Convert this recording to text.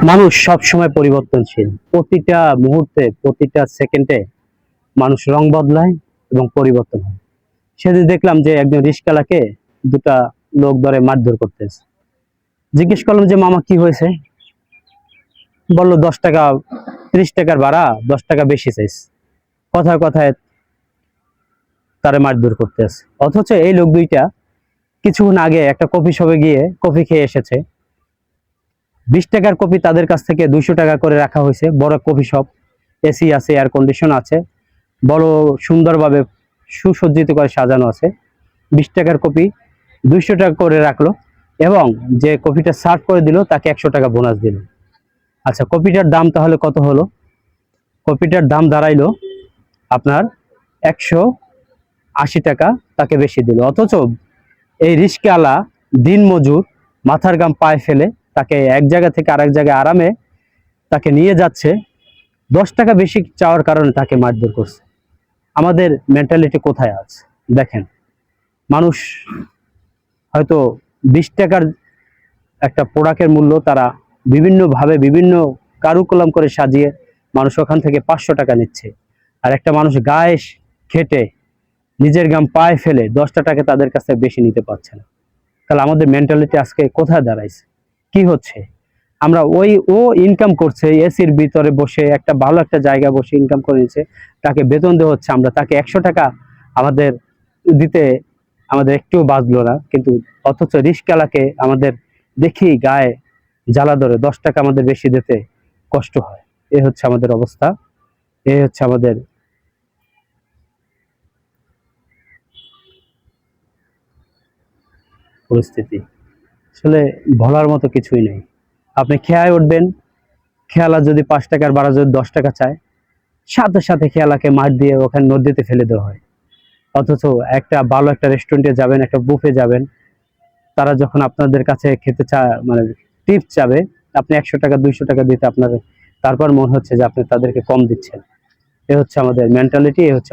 মানুষ সব সময় পরিবর্তনশীল। প্রতিটা মুহূর্তে, প্রতিটা সেকেন্ডে মানুষ রং বদলায় এবং পরিবর্তন হয়। সেদিন দেখলাম যে একজন রিস্কালাকে দুটা লোক ধরে মারধর করতেছে। জিজ্ঞেস করলাম যে মামা কি হয়েছে? বললো 10 টাকা, 30 টাকার ভাড়া, 10 টাকা বেশি চাইছে। কথায় কথায় তারা মারধর করতেছে। অথচ এই লোক দুইটা কিছুক্ষণ আগে একটা কফি শপে গিয়ে কফি খেয়ে এসেছে। 20 টাকার কপি তাদের কাছ থেকে 200 টাকা করে রাখা হয়েছে। বড় কফি শপ, এসি আছে, এয়ার কন্ডিশন আছে, বড় সুন্দরভাবে সুসজ্জিত করে সাজানো আছে। 20 টাকার কপি 200 টাকা করে রাখলো এবং যে কপিটা সার্ভ করে দিল তাকে 100 টাকা বোনাস দিল। আচ্ছা, কপিটার দাম তাহলে কত হলো? কপিটার দাম দাঁড়াইলো আপনার 180 টাকা, তাকে বেশি দিল। অথচ এই রিস্কাওয়ালা দিন মজুর মাথার ঘাম পায়ে ফেলে তাকে এক জায়গা থেকে আরেক জায়গায় আরামে তাকে নিয়ে যাচ্ছে, 10 টাকা বেশি চাওয়ার কারণে তাকে মারধর করছে। আমাদের মেন্টালিটি কোথায় আছে দেখেন। মানুষ হয়তো 20 টাকার একটা প্রোডাক্টের মূল্য তারা বিভিন্নভাবে বিভিন্ন কারুকলাম করে সাজিয়ে মানুষ ওখান থেকে 500 টাকা নিচ্ছে। আর একটা মানুষ গায়ে খেটে নিজের ঘাম পায়ে ফেলে 10 টাকা তাদের কাছে বেশি নিতে পারছে না। তাহলে আমাদের মেন্টালিটি আজকে কোথায় দাঁড়াইছে? কি হচ্ছে? আমরা ও ইনকাম করছে এসির ভিতরে বসে, একটা ভালো একটা জায়গা বসে ইনকাম করে নিচ্ছে, তাকে বেতন দেওয়া হচ্ছে, আমরা তাকে 100 টাকা আমাদের দিতে আমাদের একটুও বাজলো না। কিন্তু অথচ রিস্কালাকে আমাদের দেখি গায়ে জ্বালা ধরে 10 টাকা আমাদের বেশি দিতে কষ্ট হয়। এ হচ্ছে আমাদের অবস্থা, এ হচ্ছে আমাদের পরিস্থিতি। আসলে বলার মতো কিছুই নেই। আপনি খেয়ায় উঠবেন, খেয়ালা যদি 5 টাকার ভাড়া যদি 10 টাকা চায়, সাথে সাথে খেয়ালাকে মার দিয়ে ওখানে নদীতে ফেলে দেওয়া হয়। অথচ একটা ভালো একটা রেস্টুরেন্টে যাবেন, একটা বুফে যাবেন, তারা যখন আপনাদের কাছে খেতে মানে টিপস চাবে, আপনি 100 টাকা 200 টাকা দিতে আপনার তারপর মনে হচ্ছে যে আপনি তাদেরকে কম দিচ্ছেন। এ হচ্ছে আমাদের মেন্টালিটি, এ হচ্ছে